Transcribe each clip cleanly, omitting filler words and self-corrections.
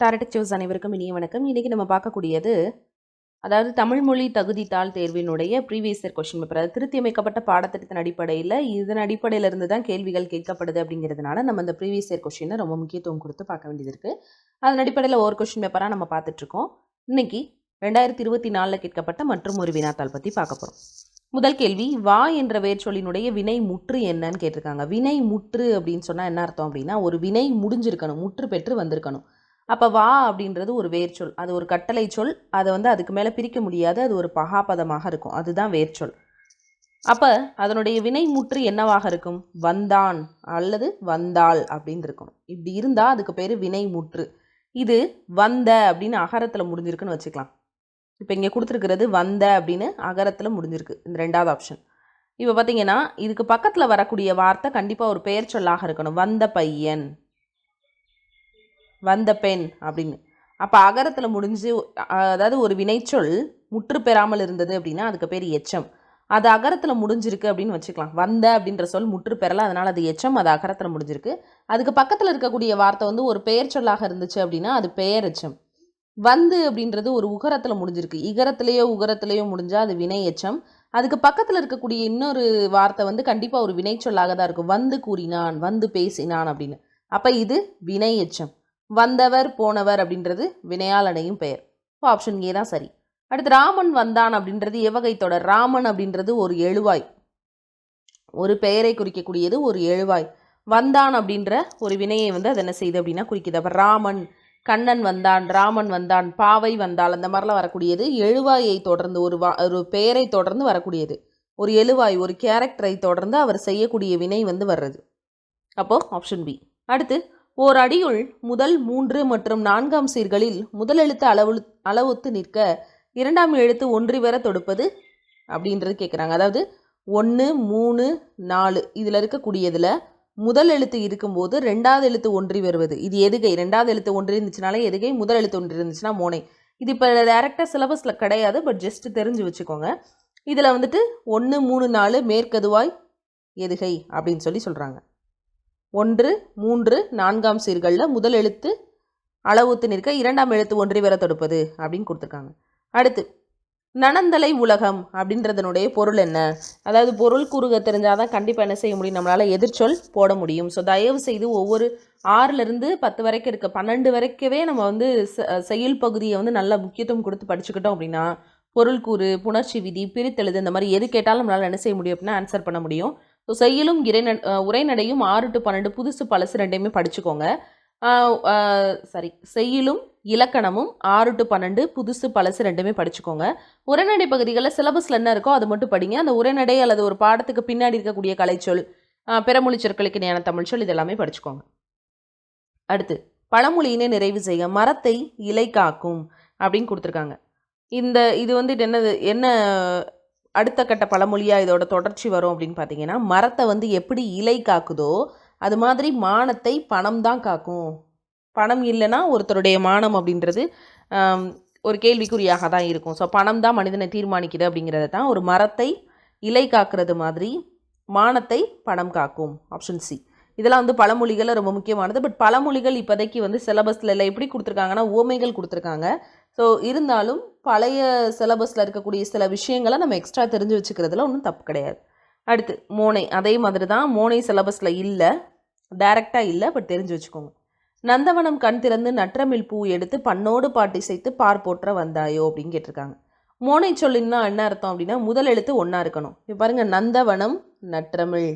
டாரடிக் choose அனைவருக்கும் இனிய வணக்கம். இன்றைக்கி நம்ம பார்க்கக்கூடியது அதாவது தமிழ் மொழி தகுதித்தாள் தேர்வினுடைய ப்ரீவியஸ் இயர் கொஷின் பேப்பர். அது திருத்தி அமைக்கப்பட்ட பாடத்திட்டத்தின் அடிப்படையில் இதன் அடிப்படையிலிருந்து தான் கேள்விகள் கேட்கப்படுது அப்படிங்கிறதுனால நம்ம இந்த ப்ரீவியஸ் இயர் கொஷினை ரொம்ப முக்கியத்துவம் கொடுத்து பார்க்க வேண்டியது இருக்குது. அதன் அடிப்படையில் ஒவ்வொரு கொஷின் பேப்பராக நம்ம பார்த்துட்ருக்கோம். இன்றைக்கி 2024 கேட்கப்பட்ட மற்றும் ஒரு வினாத்தாள் பற்றி பார்க்க போகிறோம். முதல் கேள்வி, வா என்ற வேர்ச்சொல்லினுடைய வினை முற்று என்னன்னு கேட்டிருக்காங்க. வினை முற்று அப்படின்னு சொன்னால் என்ன அர்த்தம் அப்படின்னா, ஒரு வினை முடிஞ்சிருக்கணும், முற்று பெற்று வந்திருக்கணும். அப்போ வா அப்படின்றது ஒரு வேர்ச்சொல், அது ஒரு கட்டளை சொல், அதை அதுக்கு மேலே பிரிக்க முடியாது, அது ஒரு பகாபதமாக இருக்கும், அதுதான் வேர்ச்சொல். அப்போ அதனுடைய வினை முற்று என்னவாக இருக்கும்? வந்தான் அல்லது வந்தாள் அப்படின்னு இருக்கணும். இப்படி இருந்தால் அதுக்கு பேர் வினை முற்று. இது வந்த அப்படின்னு அகரத்தில் முடிஞ்சிருக்குன்னு வச்சுக்கலாம். இப்போ இங்கே கொடுத்துருக்கிறது வந்த அப்படின்னு அகரத்தில் முடிஞ்சிருக்கு, இந்த ரெண்டாவது ஆப்ஷன். இப்போ பார்த்தீங்கன்னா இதுக்கு பக்கத்தில் வரக்கூடிய வார்த்தை கண்டிப்பாக ஒரு பெயர் சொல்லாக இருக்கணும். வந்த பையன், வந்த பெண் அப்படின்னு. அப்போ அகரத்தில் முடிஞ்சு, அதாவது ஒரு வினைச்சொல் முற்று பெறாமல் இருந்தது அப்படின்னா அதுக்கு பேர் எச்சம். அது அகரத்தில் முடிஞ்சிருக்கு அப்படின்னு வச்சுக்கலாம். வந்த அப்படின்ற சொல் முற்று பெறலை, அதனால் அது எச்சம், அது அகரத்தில் முடிஞ்சிருக்கு. அதுக்கு பக்கத்தில் இருக்கக்கூடிய வார்த்தை ஒரு பெயர் சொல்லாக இருந்துச்சு அப்படின்னா அது பெயர் எச்சம். வந்து அப்படின்றது ஒரு உகரத்தில் முடிஞ்சிருக்கு, இகரத்திலேயோ உகரத்திலேயோ முடிஞ்சால் அது வினை எச்சம். அதுக்கு பக்கத்தில் இருக்கக்கூடிய இன்னொரு வார்த்தை கண்டிப்பாக ஒரு வினைச்சொல்லாக தான் இருக்கும். வந்து கூறினான், வந்து பேசினான் அப்படின்னு. அப்போ இது வினை எச்சம். வந்தவர் போனவர் அப்படின்றது வினையால் அடையும் பெயர். இப்போ ஆப்ஷன் ஏ தான் சரி. அடுத்து ராமன் வந்தான் அப்படின்றது எவ்வகை தொடர்? ராமன் அப்படின்றது ஒரு எழுவாய், ஒரு பெயரை குறிக்கக்கூடியது, ஒரு எழுவாய். வந்தான் அப்படின்ற ஒரு வினையை அது என்ன செய்யுது அப்படின்னா குறிக்குது. அப்போ ராமன், கண்ணன் வந்தான், ராமன் வந்தான், பாவை வந்தாள், அந்த மாதிரிலாம் வரக்கூடியது எழுவாயை தொடர்ந்து, ஒரு பெயரை தொடர்ந்து வரக்கூடியது, ஒரு எழுவாய், ஒரு கேரக்டரை தொடர்ந்து அவர் செய்யக்கூடிய வினை வர்றது. அப்போது ஆப்ஷன் பி. அடுத்து, ஓர் அடியுள் முதல் 3 மற்றும் 4ஆம் சீர்களில் முதல் எழுத்து அளவுத்து நிற்க இரண்டாம் எழுத்து ஒன்றி வர தொடுப்பது அப்படின்றது கேட்குறாங்க. அதாவது 1, 3, 4 இதில் இருக்கக்கூடியதில் முதல் எழுத்து இருக்கும்போது ரெண்டாவது எழுத்து ஒன்றி வருவது இது எதுகை. ரெண்டாவது எழுத்து ஒன்றி இருந்துச்சுனாலே எதுகை, முதல் எழுத்து ஒன்றி இருந்துச்சுன்னா மோனை. இது இப்போ டேரெக்டாக சிலபஸில் கிடையாது, பட் ஜஸ்ட் தெரிஞ்சு வச்சுக்கோங்க. இதில் 1, 3, 4 மேற்கதுவாய் எதுகை அப்படின்னு சொல்கிறாங்க. 1, 3, 4ஆம் சீர்களில் முதல் எழுத்து அளவுத்து நிற்க இரண்டாம் எழுத்து ஒன்றி வர தொடுப்பது அப்படின்னு கொடுத்துருக்காங்க. அடுத்து, நனந்தலை உலகம் அப்படின்றதனுடைய பொருள் என்ன? அதாவது பொருள் கூறுக தெரிஞ்சால் தான் கண்டிப்பாக என்ன செய்ய முடியும், நம்மளால் எதிர்ச்சொல் போட முடியும். ஸோ தயவு செய்து ஒவ்வொரு 6லேருந்து 10 வரைக்கும் இருக்க 12 வரைக்கவே நம்ம செயல் பகுதியை நல்ல முக்கியத்துவம் கொடுத்து படிச்சுக்கிட்டோம் அப்படின்னா பொருள் கூறு, புணர்ச்சி விதி, பிரித்தெழுது, இந்த மாதிரி எது கேட்டாலும் நம்மளால் என்ன செய்ய முடியும் அப்படின்னா ஆன்சர் பண்ண முடியும். ஸோ செய்யலும் உரைநடையும் 6 to 12 புதுசு பழசு ரெண்டையுமே படிச்சுக்கோங்க. செய்யலும் இலக்கணமும் 6 to 12 புதுசு பழசு ரெண்டுமே படிச்சுக்கோங்க. உரைநடை பகுதிகளில் சிலபஸில் என்ன இருக்கோ அது மட்டும் படிங்க. அந்த உரைநடை அல்லது ஒரு பாடத்துக்கு பின்னாடி இருக்கக்கூடிய கலைச்சொல், பிறமொழி சொற்களுக்கு ஞான தமிழ்ச்சொல், இதெல்லாமே படிச்சுக்கோங்க. அடுத்து, பழமொழியினை நிறைவு செய்ய. மரத்தை இலை காக்கும் அப்படின்னு கொடுத்துருக்காங்க. இது என்ன அடுத்த கட்ட பழமொழியாக இதோட தொடர்ச்சி வரும் அப்படின்னு பார்த்தீங்கன்னா, மரத்தை எப்படி இலை காக்குதோ அது மாதிரி மானத்தை பணம் தான் காக்கும். பணம் இல்லைன்னா ஒருத்தருடைய மானம் அப்படின்றது ஒரு கேள்விக்குறியாக தான் இருக்கும். ஸோ பணம் தான் மனிதனை தீர்மானிக்குது அப்படிங்கிறது தான். ஒரு மரத்தை இலை காக்கிறது மாதிரி மானத்தை பணம் காக்கும். Option C. இதெல்லாம் பழமொழிகளில் ரொம்ப முக்கியமானது. பட் பழமொழிகள் இப்போதைக்கு சிலபஸில் இல்லை. எப்படி கொடுத்துருக்காங்கன்னா உவமைகள் கொடுத்துருக்காங்க. ஸோ இருந்தாலும் பழைய சிலபஸில் இருக்கக்கூடிய சில விஷயங்களை நம்ம எக்ஸ்ட்ரா தெரிஞ்சு வச்சுக்கிறதுல ஒன்றும் தப்பு கிடையாது. அடுத்து, மோனை. அதே மாதிரி தான், மோனை சிலபஸில் இல்லை, டைரெக்டாக இல்லை, பட் தெரிஞ்சு வச்சுக்கோங்க. நந்தவனம் கண் திறந்து நற்றமிழ் பூ எடுத்து பண்ணோடு பாட்டி சேர்த்து பார் போற்ற வந்தாயோ அப்படின்னு கேட்டிருக்காங்க. மோனை சொல்லின்னா என்ன அர்த்தம் அப்படின்னா முதல் எழுத்து ஒன்றா இருக்கணும். இப்போ பாருங்கள், நந்தவனம் நற்றமிழ்.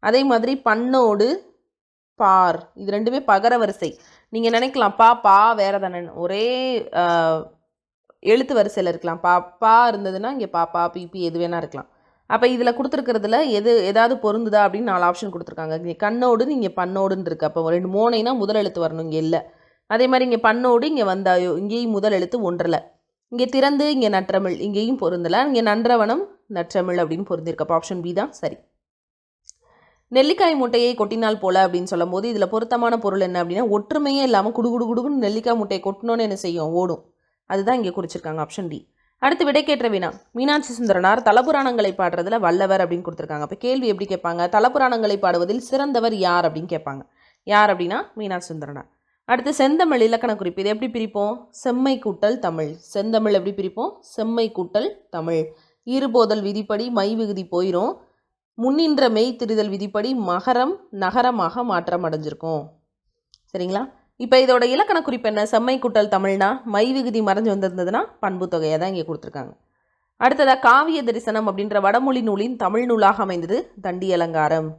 அதே மாதிரி பண்ணோடு பார், இது ரெண்டுமே பகர வரிசை. நீங்கள் நினைக்கலாம் பா வேறு தானே, ஒரே எழுத்து வரிசையில் இருக்கலாம். பா இருந்ததுன்னா இங்கே பா பிபி எது வேணா இருக்கலாம். அப்போ இதில் கொடுத்துருக்கிறதுல ஏதாவது பொருந்துதா அப்படின்னு 4 ஆப்ஷன் கொடுத்துருக்காங்க. இங்கே கண்ணோடு, இங்கே பண்ணோடுன்னு இருக்குது. அப்போ 2 மோனைனா முதல் எழுத்து வரணும், இங்கே இல்லை. அதே மாதிரி இங்கே பண்ணோடு, இங்கே வந்தாயோ, இங்கேயும் முதல் எழுத்து ஒன்றலை. இங்கே திறந்து, இங்கே நற்றமிழ், இங்கேயும் பொருந்தலை. இங்கே நன்றவனம் நற்றமிழ் அப்படின்னு பொருந்திருக்கு. அப்போ ஆப்ஷன் பி தான் சரி. நெல்லிக்காய் மூட்டையை கொட்டினால் போல அப்படின்னு சொல்லும் போது இதில் பொருத்தமான பொருள் என்ன அப்படின்னா, ஒற்றுமையே இல்லாமல் குடுகுடுன்னு நெல்லிக்காய் மூட்டையை கொட்டினோன்னு என்ன செய்யும், ஓடும். அதுதான் இங்கே குறிச்சிருக்காங்க. Option D. அடுத்து, விடைக்கேற்ற வினா. மீனாட்சி சுந்தரனார் தலபுராணங்களை பாடுறதுல வல்லவர் அப்படின்னு கொடுத்துருக்காங்க. அப்போ கேள்வி எப்படி கேட்பாங்க, தலபுராணங்களை பாடுவதில் சிறந்தவர் யார் அப்படின்னு கேட்பாங்க. யார் அப்படின்னா மீனாட்சி சுந்தரனார். அடுத்து செந்தமிழ் இலக்கண குறிப்பு. இது எப்படி பிரிப்போம்? செம்மை கூட்டல் தமிழ். செந்தமிழ் எப்படி பிரிப்போம்? செம்மை கூட்டல் தமிழ். ஈறுபோதல் விதிப்படி மை விகுதி போயிடும். முன்னின்ற மெய் திரிதல் விதிப்படி மகரம் நகரமாக மாற்றம் அடைஞ்சிருக்கும். சரிங்களா? இப்போ இதோட இலக்கண குறிப்பு என்ன? செம்மை கூட்டல் தமிழ்னா மை விகுதி மறைஞ்சு வந்திருந்ததுன்னா பண்பு தொகையை தான் இங்கே கொடுத்துருக்காங்க. அடுத்ததாக காவிய தரிசனம் அப்படின்ற வடமொழி நூலின் தமிழ் நூலாக அமைந்தது தண்டி அலங்காரம்.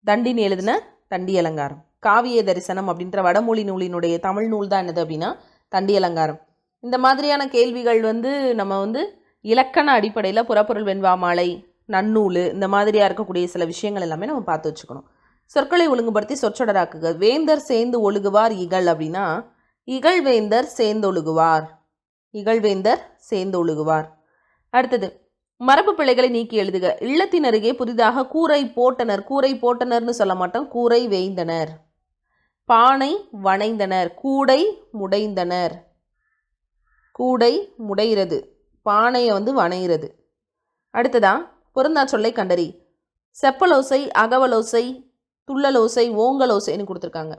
தண்டின் எழுதின தண்டி அலங்காரம். காவிய தரிசனம் அப்படின்ற வடமொழி நூலினுடைய தமிழ் நூல் தான் என்னது அப்படின்னா தண்டி அலங்காரம். இந்த மாதிரியான கேள்விகள் நம்ம இலக்கண அடிப்படையில் புறப்பொருள் வெண்பா மாலை, நன்னூல், இந்த மாதிரியாக இருக்கக்கூடிய சில விஷயங்கள் எல்லாமே நம்ம பார்த்து வச்சுக்கணும். சொற்களை ஒழுங்குபடுத்தி சொற்றொடராக்குக. வேந்தர் சேர்ந்து ஒழுகுவார் இகழ் அப்படின்னா இகழ்வேந்தர் சேர்ந்தொழுகுவார். இகழ்வேந்தர் சேர்ந்து ஒழுகுவார். அடுத்தது மரபு பிழைகளை நீக்கி எழுதுக. இல்லத்தின் அருகே புதிதாக கூரை போட்டனர். கூரை போட்டனர்னு சொல்ல மாட்டோம், கூரை வேய்ந்தனர். பானை வனைந்தனர். கூடை முடைந்தனர். கூடை முடைகிறது, பானையை வனைகிறது. அடுத்ததா பொருந்தா சொல்லை கண்டறி. செப்பலோசை, அகவலோசை, துள்ளலோசை, ஓங்கலோசைன்னு கொடுத்துருக்காங்க.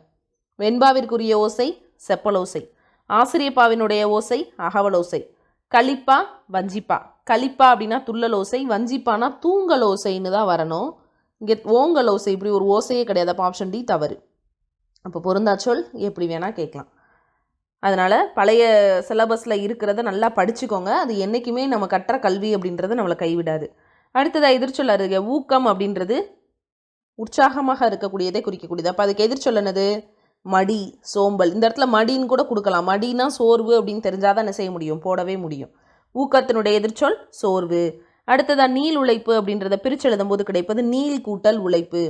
வெண்பாவிற்குரிய ஓசை செப்பலோசை. ஆசிரியப்பாவினுடைய ஓசை அகவலோசை. கலிப்பா வஞ்சிப்பா. கலிப்பா அப்படின்னா துள்ளலோசை, வஞ்சிப்பானா தூங்கலோசைன்னு தான் வரணும். இங்கே ஓங்கலோசை இப்படி ஒரு ஓசையே கிடையாது. அப்போ ஆப்ஷன் டி தவறு. அப்போ பொருந்தாச்சொல் எப்படி வேணால் கேட்கலாம். அதனால் பழைய சிலபஸில் இருக்கிறத நல்லா படிச்சுக்கோங்க. அது என்றைக்குமே நம்ம கற்ற கல்வி அப்படின்றது நம்மளை கைவிடாது. அடுத்ததாக எதிர்ச்சொல் அருகே. ஊக்கம் அப்படின்றது உற்சாகமாக இருக்கக்கூடியதை குறிக்கக்கூடியது. அப்போ அதுக்கு எதிர்ச்சொல் என்னது? மடி, சோம்பல். இந்த இடத்துல மடின்னு கூட கொடுக்கலாம். மடினா சோர்வு அப்படின்னு தெரிஞ்சால் தான் என்ன செய்ய முடியும்? போடவே முடியும். ஊக்கத்தினுடைய எதிர்ச்சொல் சோர்வு. அடுத்ததாக நீள் உழைப்பு அப்படின்றத பிரித்து எழுதும்போது கிடைப்பது நீள் கூட்டல் உழைப்பு.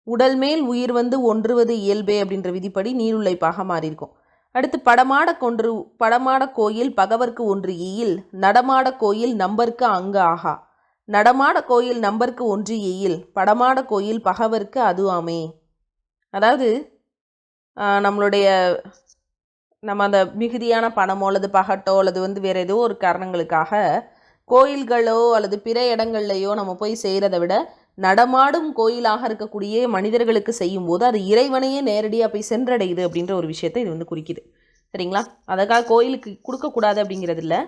உடல் மேல் உயிர் ஒன்றுவது இயல்பே அப்படின்ற விதிப்படி நீள் உழைப்பாக மாறியிருக்கும். அடுத்து படமாட கோயில் பகவர்க்கு ஒன்று ஈயில், நடமாட கோயில் நம்பருக்கு அங்கு ஆகா. நடமாட கோயில் நம்பருக்கு ஒன்று ஈயில், படமாட கோயில் பகவர்க்கு அது ஆமே. அதாவது நம்ம அந்த மிகுதியான பணமோ அல்லது பகட்டோ அல்லது வேறு ஏதோ ஒரு காரணங்களுக்காக கோயில்களோ அல்லது பிற இடங்கள்லையோ நம்ம போய் செய்கிறத விட நடமாடும் கோயிலாக இருக்கக்கூடிய மனிதர்களுக்கு செய்யும்போது அது இறைவனையே நேரடியாக போய் சென்றடையுது அப்படின்ற ஒரு விஷயத்தை இது குறிக்குது. சரிங்களா? அதுக்காக கோயிலுக்கு கொடுக்கக்கூடாது அப்படிங்கிறது இல்லை.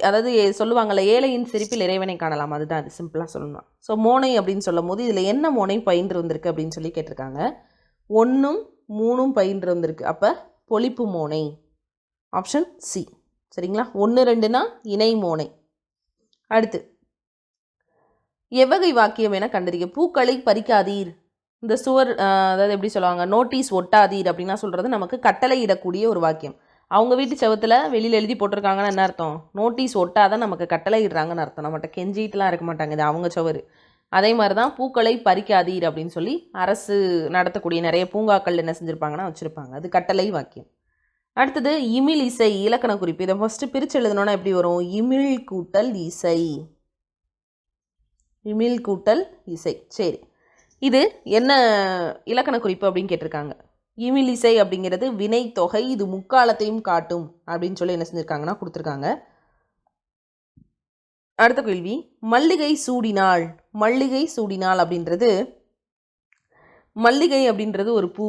அதாவது சொல்லுவாங்கள்ல, ஏழையின் சிரிப்பில் இறைவனை காணலாம். அதுதான் அது சிம்பிளாக சொல்லணும். ஸோ மோனை அப்படின்னு சொல்லும் போது இதில் என்ன மோனை பயின்று வந்திருக்கு அப்படின்னு சொல்லி கேட்டிருக்காங்க. 1 3 பயின்று வந்திருக்கு. அப்போ பொழிப்பு மோனை. Option C. சரிங்களா? 1 2னா இணை மோனை. அடுத்து எவ்வகை வாக்கியம் என கண்டறிய. பூக்களை பறிக்காதீர். இந்த சுவர் அதாவது எப்படி சொல்லுவாங்க, நோட்டீஸ் ஒட்டாதீர் அப்படின்னா சொல்கிறது நமக்கு கட்டளை இடக்கூடிய ஒரு வாக்கியம். அவங்க வீட்டு செவத்தில் வெளியில் எழுதி போட்டிருக்காங்கன்னு என்ன அர்த்தம்? நோட்டீஸ் ஒட்டாதான் நமக்கு கட்டளை இடுறாங்கன்னு அர்த்தம். நம்மகிட்ட கெஞ்சிட்டுலாம் இருக்க மாட்டாங்க, இது அவங்க சுவர். அதே மாதிரி தான் பூக்களை பறிக்காதீர் அப்படின்னு சொல்லி அரசு நடத்தக்கூடிய நிறைய பூங்காக்கள் என்ன செஞ்சுருப்பாங்கன்னா வச்சுருப்பாங்க. அது கட்டளை வாக்கியம். அடுத்தது இமிழ் இசை இலக்கண குறிப்பு. இதை ஃபஸ்ட்டு பிரித்து எழுதணுன்னா எப்படி வரும்? இமிழ் கூட்டல் இசை. இமிழ் கூட்டல் இசை. சரி, இது என்ன இலக்கண குறிப்பு அப்படின்னு கேட்டிருக்காங்க. இமிழ் இசை அப்படிங்கிறது வினை தொகை. இது முக்காலத்தையும் காட்டும் அப்படின்னு சொல்லி என்ன செஞ்சுருக்காங்கன்னா கொடுத்துருக்காங்க. அடுத்த கேள்வி, மல்லிகை சூடினாள். மல்லிகை சூடினாள் அப்படின்றது, மல்லிகை அப்படின்றது ஒரு பூ.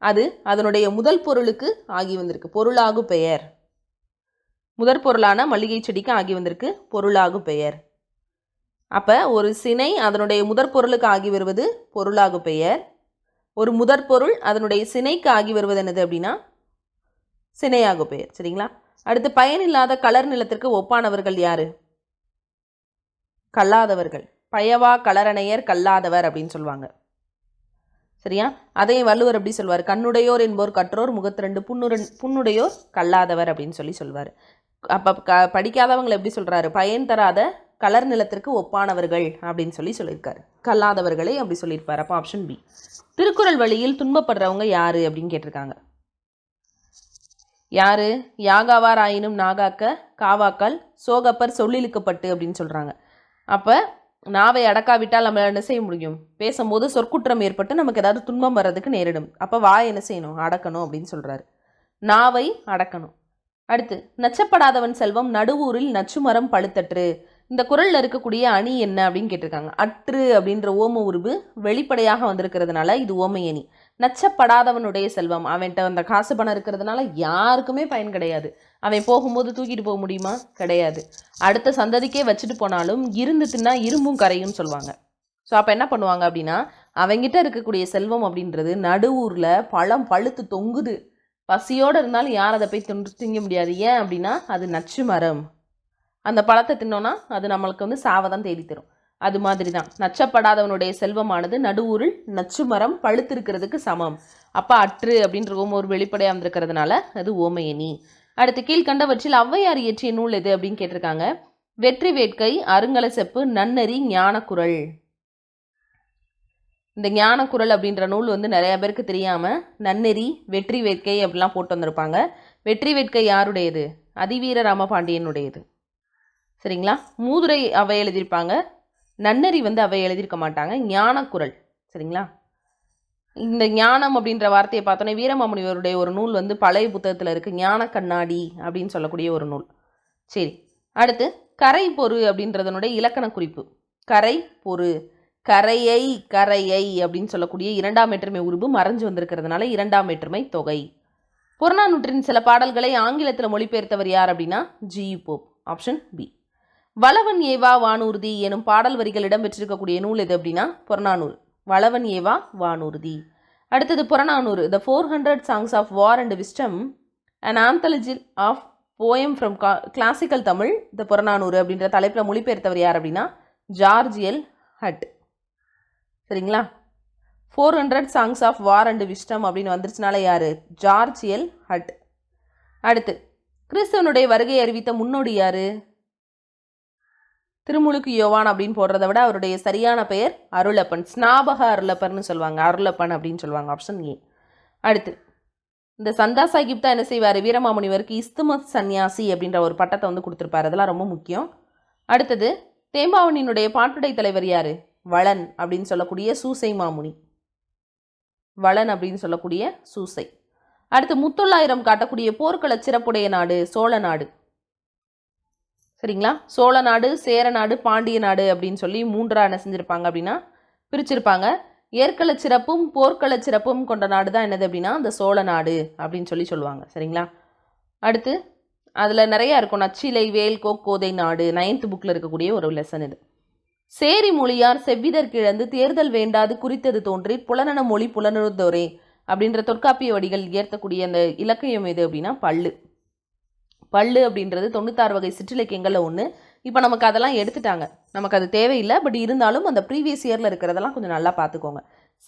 அது அதனுடைய முதல் பொருளுக்கு ஆகி வந்திருக்கு. பொருளாகு பெயர். முதற் பொருளான மல்லிகை செடிக்கு ஆகி வந்திருக்கு பொருளாகு பெயர். அப்போ ஒரு சினை அதனுடைய முதற் பொருளுக்கு ஆகி வருவது பொருளாகு பெயர். ஒரு முதற் பொருள் அதனுடைய சினைக்கு ஆகி வருவது என்னது அப்படின்னா சினையாகு பெயர். சரிங்களா? அடுத்து பயனில்லாத கலர் நிலத்திற்கு ஒப்பானவர்கள் யாரு? கல்லாதவர்கள். பயவா கலரணையர் கல்லாதவர் அப்படின்னு சொல்லுவாங்க. சரியா? அதையும் வள்ளுவர் எப்படி சொல்வார்? கண்ணுடையோர் என்போர் கற்றோர் முகத்திரண்டு புண்ணுடையோர் கல்லாதவர் அப்படின்னு சொல்லி சொல்வார். அப்போ படிக்காதவங்களை எப்படி சொல்கிறாரு? பயன் தராத கலர் நிலத்திற்கு ஒப்பானவர்கள் அப்படின்னு சொல்லி சொல்லியிருக்காரு. கல்லாதவர்களை அப்படி சொல்லியிருப்பார். அப்போ ஆப்ஷன் பி. திருக்குறள் வழியில் துன்பப்படுறவங்க யாரு அப்படின்னு கேட்டிருக்காங்க. யாரு? யாகாவார் ஆயினும் நாகாக்க காவாக்கால் சோகப்பர் சொல்லிழுக்கப்பட்டு அப்படின்னு சொல்கிறாங்க. அப்போ நாவை அடக்காவிட்டால் நம்ம என்ன செய்ய முடியும்? பேசும்போது சொற்குற்றம் ஏற்பட்டு நமக்கு ஏதாவது துன்பம் வர்றதுக்கு நேரிடும். அப்போ வாய் என்ன செய்யணும்? அடக்கணும் அப்படின்னு சொல்கிறாரு. நாவை அடக்கணும். அடுத்து நச்சப்படாதவன் செல்வம் நடுவூரில் நச்சுமரம் பழுத்தற்று. இந்த குறளில் இருக்கக்கூடிய அணி என்ன அப்படின்னு கேட்டிருக்காங்க. அற்று அப்படின்ற ஓம உருவு வெளிப்படையாக வந்திருக்கிறதுனால இது ஓமை அணி. நச்சப்படாதவனுடைய செல்வம். அவன்கிட்ட அந்த காசு பணம் இருக்கிறதுனால யாருக்குமே பயன் கிடையாது. அவன் போகும்போது தூக்கிட்டு போக முடியுமா? கிடையாது. அடுத்த சந்ததிக்கே வச்சுட்டு போனாலும் இருந்து தின்னா இரும்பும் கரையும் சொல்லுவாங்க. ஸோ அப்போ என்ன பண்ணுவாங்க அப்படின்னா, அவங்கிட்ட இருக்கக்கூடிய செல்வம் அப்படின்றது நடுவூரில் பழம் பழுத்து தொங்குது, பசியோடு இருந்தாலும் யார் அதை போய் திங்க முடியாது. ஏன் அப்படின்னா அது நச்சு மரம். அந்த பழத்தை தின்னோன்னா அது நம்மளுக்கு வந்து சாவதான் தேடி தரும். அது மாதிரி தான் நச்சப்படாதவனுடைய செல்வமானது நடுவூரில் நச்சு மரம் பழுத்திருக்கிறதுக்கு சமம். அப்போ அற்று அப்படின்ற ஒரு வெளிப்படையாக வந்திருக்கிறதுனால அது ஓமையணி. அடுத்து கீழ்கண்டவற்றில் ஔவையார் இயற்றிய நூல் எது அப்படின்னு கேட்டிருக்காங்க. வெற்றி வேட்கை, அருங்கல செப்பு, நன்னெறி, ஞானக்குரல். இந்த ஞானக்குரல் அப்படின்ற நூல் வந்து நிறைய பேருக்கு தெரியாமல் நன்னெறி, வெற்றி வேட்கை அப்படிலாம் போட்டு வந்திருப்பாங்க. வெற்றி வேட்கை யாருடையது? அதிவீர ராமபாண்டியனுடையது. சரிங்களா? மூதுரை அவை எழுதியிருப்பாங்க, நன்னெறி வந்து அவை எழுதியிருக்க மாட்டாங்க. ஞானக்குரல். சரிங்களா? இந்த ஞானம் அப்படின்ற வார்த்தையை பார்த்தோன்னே வீரமாமுனிவருடைய ஒரு நூல் வந்து பழைய புத்தகத்தில் இருக்குது, ஞான கண்ணாடி அப்படின்னு சொல்லக்கூடிய ஒரு நூல். சரி, அடுத்து கரை பொறு அப்படின்றதனுடைய இலக்கண குறிப்பு. கரை பொறு, கரையை கரையை அப்படின்னு சொல்லக்கூடிய இரண்டாம் வேற்றுமை உருபு மறைஞ்சு வந்திருக்கிறதுனால இரண்டாம் வேற்றுமை தொகை. புறநானூற்றின் சில பாடல்களை ஆங்கிலத்தில் மொழிபெயர்த்தவர் யார் அப்படின்னா G Pope. Option B. Valavan ஏவா வானூர்தி எனும் பாடல் வரிகள் இடம்பெற்றிருக்கக்கூடிய நூல் எது அப்படின்னா புறநானூறு. வளவன் ஏவா வானூர்தி. அடுத்தது புறநானூறு, த 400 Songs of War and Wisdom, an anthology of poem from classical Tamil, த புறநானூறு அப்படின்ற தலைப்பில் மொழிபெயர்த்தவர் யார் அப்படின்னா ஜார்ஜ் எல் ஹட். சரிங்களா? 400 Songs of War and Wisdom அப்படின்னு வந்துருச்சுனால யார்? George L Hart. அடுத்து கிறிஸ்தவனுடைய வருகை அறிவித்த முன்னோடி யார்? திருமுழுக்கு யோவான் அப்படின்னு போடுறத விட அவருடைய சரியான பெயர் அருளப்பன். ஸ்நாபக அருளப்பன்னு சொல்லுவாங்க, அருளப்பன் அப்படின்னு சொல்லுவாங்க. Option A. அடுத்து இந்த சந்தா சாஹிப் தான் என்ன செய்வார்? வீரமாமுனிவருக்கு இஸ்துமத் சன்னியாசி அப்படின்ற ஒரு பட்டத்தை வந்து கொடுத்துருப்பாரு. அதெல்லாம் ரொம்ப முக்கியம். அடுத்தது தேம்பாவணியினுடைய பாட்டுடை தலைவர் யார்? வளன் அப்படின்னு சொல்லக்கூடிய சூசை மாமுனி. வளன் அப்படின்னு சொல்லக்கூடிய சூசை. அடுத்து முத்தொள்ளாயிரம் காட்டக்கூடிய போர்க்கள சிறப்புடைய நாடு சோழ நாடு. சரிங்களா? சோழ நாடு, சேர நாடு, பாண்டிய நாடு அப்படின்னு சொல்லி மூன்றா என்ன செஞ்சுருப்பாங்க அப்படின்னா பிரிச்சிருப்பாங்க. ஏற்கள சிறப்பும் போர்க்கள சிறப்பும் கொண்ட நாடு தான் என்னது அப்படின்னா அந்த சோழ நாடு அப்படின்னு சொல்லுவாங்க. சரிங்களா? அடுத்து அதில் நிறையா இருக்கும். நச்சிலை, வேல், கோக்கோதை நாடு 9th புக்கில் இருக்கக்கூடிய ஒரு லெசன் இது. சேரி மொழியார் செவ்விதற் கிழந்து தேர்தல் வேண்டாது குறித்தது தோன்றி புலனன மொழி புலனுதோரே அப்படின்ற தொல்காப்பிய வடிகள் ஏற்கக்கூடிய அந்த இலக்கியம் எது அப்படின்னா பள்ளு. பள்ளு அப்படின்றது 96 வகை சிற்றிலக்கியங்களில் ஒன்று. இப்போ நமக்கு அதெல்லாம் எடுத்துட்டாங்க, நமக்கு அது தேவையில்லை. பட் இருந்தாலும் அந்த ப்ரீவியஸ் இயரில் இருக்கிறதெல்லாம் கொஞ்சம் நல்லா பார்த்துக்கோங்க.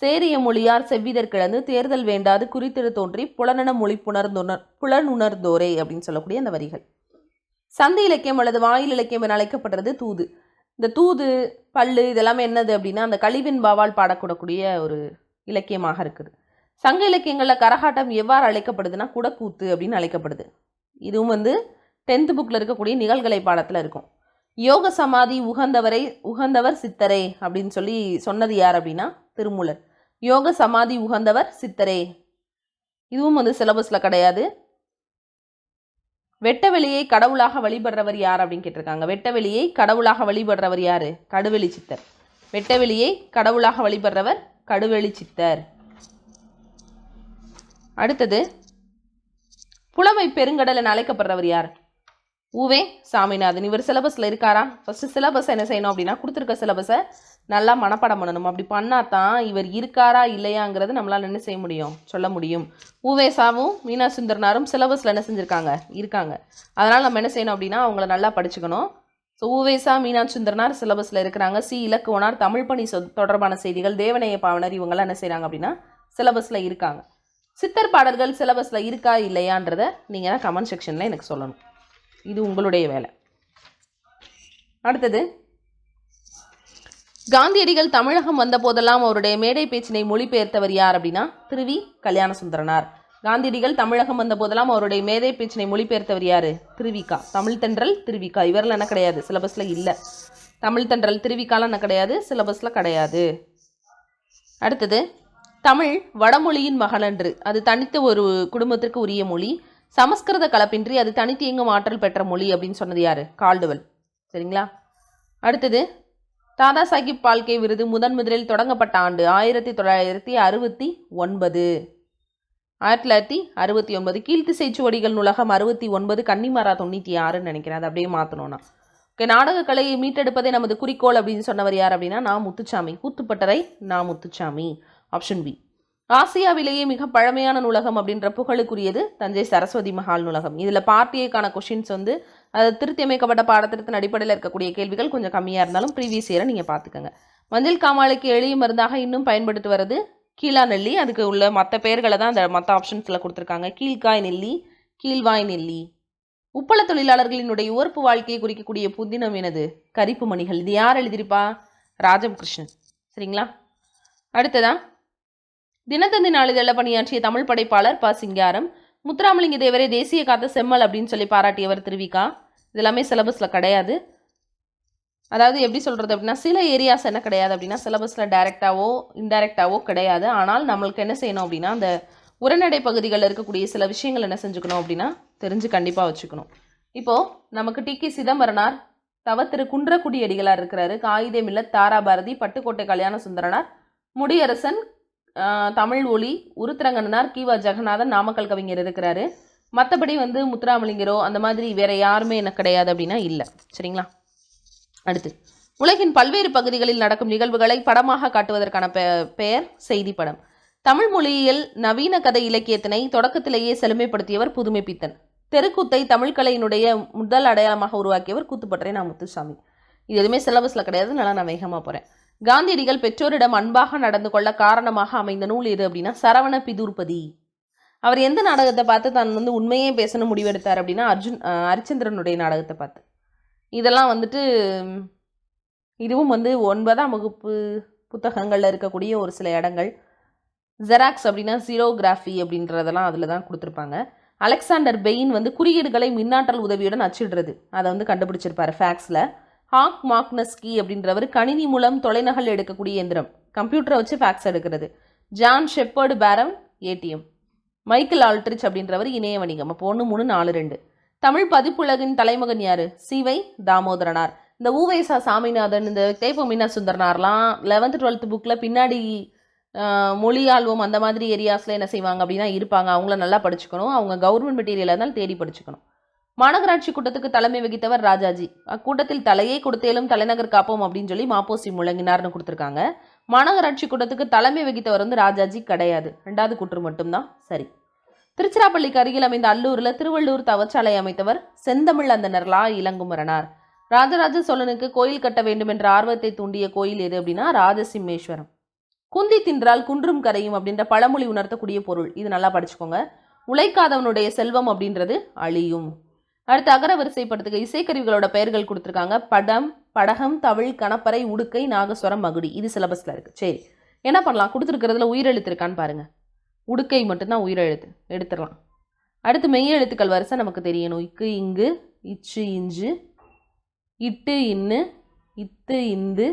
சேரிய மொழியார் செவ்விதற் கிழந்து தேர்தல் வேண்டாது குறித்திடு தோன்றி புலனன மொழி புலனுணர்ந்தோரே அப்படின்னு சொல்லக்கூடிய அந்த வரிகள். சந்தி இலக்கியம் அல்லது வாயில் இலக்கியம் என அழைக்கப்படுறது தூது. இந்த தூது, பள்ளு இதெல்லாமே என்னது அப்படின்னா அந்த கழிவின் பாவால் பாடக்கூடக்கூடிய ஒரு இலக்கியமாக இருக்குது. சங்க இலக்கியங்களில் கரகாட்டம் எவ்வாறு அழைக்கப்படுதுன்னா குடக்கூத்து அப்படின்னு அழைக்கப்படுது. இதுவும் வந்து 10th புக்கில் இருக்கக்கூடிய நிகழ்கலை பாடத்தில் இருக்கும். யோக சமாதி உகந்தவர் சித்தரே அப்படின்னு சொன்னது யார் அப்படின்னா திருமூலர். யோக சமாதி உகந்தவர் சித்தரே. இதுவும் வந்து சிலபஸில் கிடையாது. வெட்டவெளியை கடவுளாக வழிபடுறவர் யார் அப்படின்னு கேட்டிருக்காங்க. வெட்டவெளியை கடவுளாக வழிபடுறவர் யார்? கடுவெளி சித்தர். வெட்டவெளியை கடவுளாக வழிபடுறவர் கடுவெளி சித்தர். அடுத்தது புலமை பெருங்கடல் என அழைக்கப்படுறவர் யார்? உவே சாமிநாதன். இவர் சிலபஸில் இருக்காரா? ஃபஸ்ட்டு சிலபஸ் என்ன செய்யணும் அப்படின்னா கொடுத்துருக்க சிலபஸை நல்லா மனப்பாடம் பண்ணணும். அப்படி பண்ணால் தான் இவர் இருக்காரா இல்லையாங்கிறது நம்மளால் என்ன செய்ய முடியும், சொல்ல முடியும். உவேசாவும் மீனா சுந்தரனாரும் சிலபஸில் என்ன செஞ்சுருக்காங்க, இருக்காங்க. அதனால் நம்ம என்ன செய்யணும் அப்படின்னா அவங்கள நல்லா படிச்சுக்கணும். ஸோ உவேசா, மீனா சுந்தரனார் சிலபஸில் இருக்கிறாங்க. சி இலக்குவனார், தமிழ் பணி தொடர்பான செய்திகள், தேவநேய பாவனர் இவங்கெல்லாம் என்ன செய்கிறாங்க அப்படின்னா சிலபஸில் இருக்காங்க. சித்தர் பாடல்கள் சிலபஸில் இருக்கா இல்லையான்றதை நீங்கள் தான் கமெண்ட் செக்ஷனில் எனக்கு சொல்லணும். இது உங்களுடைய வேலை. அடுத்தது காந்தியடிகள் தமிழகம் வந்த போதெல்லாம் அவருடைய மேடை பேச்சினை மொழிபெயர்த்தவர் யார் அப்படின்னா திருவி கல்யாண சுந்தரனார். காந்தியடிகள் தமிழகம் வந்த போதெல்லாம் அவருடைய மேடை பேச்சினை மொழிபெயர்த்தவர் யார்? திருவிக்கா. தமிழ் தென்றல் திருவிக்கா. இவரில் என்ன கிடையாது, சிலபஸில் இல்லை. தமிழ் தென்றல் திருவிக்காலாம் என்ன கிடையாது, சிலபஸில் கிடையாது. அடுத்தது தமிழ் வடமொழியின் மகளன்று. அது தனித்த ஒரு குடும்பத்திற்கு உரிய மொழி. சமஸ்கிருத கலப்பின்றி அது தனித்து இயங்கும் ஆற்றல் பெற்ற மொழி அப்படின்னு சொன்னது யார்? கால்டுவெல். சரிங்களா? அடுத்தது தாதா சாஹிப் பால்கே விருது முதலில் தொடங்கப்பட்ட ஆண்டு 1969. 1969. கீழ்த்திசை சுவடிகள் நூலகம் 69, கன்னிமரா 96 நினைக்கிறேன். அதை அப்படியே மாற்றணும்னா. ஓகே, நாடக கலையை மீட்டெடுப்பதே நமது குறிக்கோள் அப்படின்னு சொன்னவர் யார் அப்படின்னா நா முத்துச்சாமி. கூத்துப்பட்டறை நா முத்துச்சாமி. Option B. ஆசியாவிலேயே மிக பழமையான நூலகம் அப்படின்ற புகழுக்குரியது தஞ்சை சரஸ்வதி மஹால் நூலகம். இதில் பார்ட்டியேக்கான கொஷின்ஸ் வந்து அது திருத்தி அமைக்கப்பட்ட பாடத்திட்டத்தின் அடிப்படையில் இருக்கக்கூடிய கேள்விகள் கொஞ்சம் கம்மியாக இருந்தாலும் ப்ரீவியஸ் இயரை நீங்கள் பார்த்துக்கோங்க. மஞ்சள் காமாலைக்கு எளிய மருந்தாக இன்னும் பயன்படுத்தி வருது கீழா நெல்லி. அதுக்கு உள்ள மற்ற பெயர்களை தான் அந்த மற்ற ஆப்ஷன்ஸில் கொடுத்துருக்காங்க. கீழ்காய் நெல்லி, கீழ்வாய் நெல்லி. உப்பள தொழிலாளர்களினுடைய உறுப்பு வாழ்க்கையை குறிக்கக்கூடிய புதினம் எனது கரிப்பு மணிகள். இது யார் எழுதியிருப்பா? ராஜம் கிருஷ்ணன். சரிங்களா? அடுத்ததா தினத்தந்தி நாளிதழில் பணியாற்றிய தமிழ் படைப்பாளர் ப. சிங்காரம். முத்துராமலிங்க தேவரை தேசிய காத்த செம்மல் அப்படின்னு சொல்லி பாராட்டியவர் திருவிக்கா. இது எல்லாமே சிலபஸில் கிடையாது. அதாவது எப்படி சொல்கிறது அப்படின்னா சில ஏரியாஸ் என்ன கிடையாது அப்படின்னா சிலபஸில் டைரெக்டாவோ இன்டைரக்டாவோ கிடையாது. ஆனால் நம்மளுக்கு என்ன செய்யணும் அப்படின்னா அந்த உரைநடை பகுதிகளில் இருக்கக்கூடிய சில விஷயங்கள் என்ன செஞ்சுக்கணும் அப்படின்னா தெரிஞ்சு கண்டிப்பாக வச்சுக்கணும். இப்போது நமக்கு டி. கே. சிதம்பரனார், தவ திரு குன்றக்குடி அடிகளார் இருக்கிறாரு, காயிதே மில்லத், தாராபாரதி, பட்டுக்கோட்டை கல்யாண சுந்தரனார், முடியரசன், தமிழ் ஒளி, உருத்திரங்கண்ணனார், கீவா ஜெகநாதன், நாமக்கல் கவிஞர் இருக்கிறாரு. மற்றபடி வந்து முத்துராமலிங்கரோ அந்த மாதிரி வேற யாருமே என்ன கிடையாது அப்படின்னா இல்லை. சரிங்களா? அடுத்து உலகின் பல்வேறு பகுதிகளில் நடக்கும் நிகழ்வுகளை படமாக காட்டுவதற்கான பெயர் செய்தி படம். தமிழ் மொழியில் நவீன கதை இலக்கியத்தினை தொடக்கத்திலேயே செழுமைப்படுத்தியவர் புதுமை பித்தன். தெருக்கூத்தை தமிழ் கலையினுடைய முதல் அடையாளமாக உருவாக்கியவர் கூத்துப்பட்டறை நா முத்துசாமி. இது எதுவுமே சிலபஸில் கிடையாது. நல்லா நான் வேகமாக போகிறேன். காந்தியடிகள் பெற்றோரிடம் அன்பாக நடந்து கொள்ள காரணமாக அமைந்த நூல் எது அப்படின்னா சரவண பிதுர்பதி. அவர் எந்த நாடகத்தை பார்த்து தான் வந்து உண்மையே பேசணும் முடிவெடுத்தார் அப்படின்னா ஹரிச்சந்திரனுடைய நாடகத்தை பார்த்து. இதெல்லாம் வந்துட்டு இதுவும் வந்து 9ஆம் வகுப்பு புத்தகங்களில் இருக்கக்கூடிய ஒரு சில இடங்கள். ஜெராக்ஸ் அப்படின்னா ஜீரோகிராஃபி அப்படின்றதெல்லாம் அதில் தான் கொடுத்துருப்பாங்க. அலெக்சாண்டர் பெயின் வந்து குறியீடுகளை மின்னாற்றல் உதவியுடன் அச்சிடுறது அதை வந்து கண்டுபிடிச்சிருப்பாரு ஃபேக்ஸில். ஹாக் மாக்னஸ்கி அப்படின்றவர் கணினி மூலம் தொலைநகல் எடுக்கக்கூடிய இயந்திரம், கம்ப்யூட்டரை வச்சு ஃபேக்ஸ் எடுக்கிறது. ஜான் ஷெப்பர்டு பேரம், ஏடிஎம். மைக்கேல் ஆல்ட்ரிச் அப்படின்றவர் இணைய வணிகம். அப்போ 1, 3, 4, 2. தமிழ் பதிப்புலகின் தலைமகன் யாரு? சிவை தாமோதரனார். இந்த ஊவேசா சாமிநாதன், இந்த தேப்ப மீனா சுந்தரனார்லாம் 11th 12th புக்கில் பின்னாடி மொழி ஆல்வம் அந்த மாதிரி ஏரியாஸில் என்ன செய்வாங்க அப்படின்னா இருப்பாங்க. அவங்கள நல்லா படிச்சுக்கணும். அவங்க கவர்மெண்ட் மெட்டீரியலாக இருந்தாலும் தேடி படிச்சுக்கணும். மாநகராட்சி கூட்டத்துக்கு தலைமை வகித்தவர் ராஜாஜி. அக்கூட்டத்தில் தலையை கொடுத்தேலும் தலைநகர் காப்போம் அப்படின்னு சொல்லி மாப்போசி முழங்கினார்னு கொடுத்துருக்காங்க. மாநகராட்சி கூட்டத்துக்கு தலைமை வகித்தவர் வந்து ராஜாஜி கிடையாது. 2வது கூற்று மட்டும்தான் சரி. திருச்சிராப்பள்ளிக்கு அருகில் அமைந்த அல்லூரில் திருவள்ளூர் தவச்சாலை அமைத்தவர் செந்தமிழ் அந்தனர் லா இளங்குமரனார். ராஜராஜ சோழனுக்கு கோயில் கட்ட வேண்டும் என்ற ஆர்வத்தை தூண்டிய கோயில் எது அப்படின்னா ராஜசிம்மேஸ்வரம். குந்தி தின்றால் குன்றும் கரையும் அப்படின்ற பழமொழி உணர்த்தக்கூடிய பொருள். இது நல்லா படிச்சுக்கோங்க. உழைக்காதவனுடைய செல்வம் அப்படின்றது அழியும். அடுத்து அகர வரிசைப்படுத்துக. இசைக்கருவிகளோட பெயர்கள் கொடுத்துருக்காங்க. படம், படகம், தவிழ், கணப்பறை, உடுக்கை, நாகஸ்வரம், மகுடி. இது சிலபஸில் இருக்குது. சரி, என்ன பண்ணலாம்? கொடுத்துருக்கிறதுல உயிரெழுத்து இருக்கான்னு பாருங்கள். உடுக்கை மட்டும்தான் உயிரெழுத்து, எடுத்துடலாம். அடுத்து மெய் எழுத்துக்கள் வரிசை நமக்கு தெரியணும். இக்கு, இங்கு, இச்சு, இஞ்சு, இட்டு, இன்னு, இத்து, இந்து,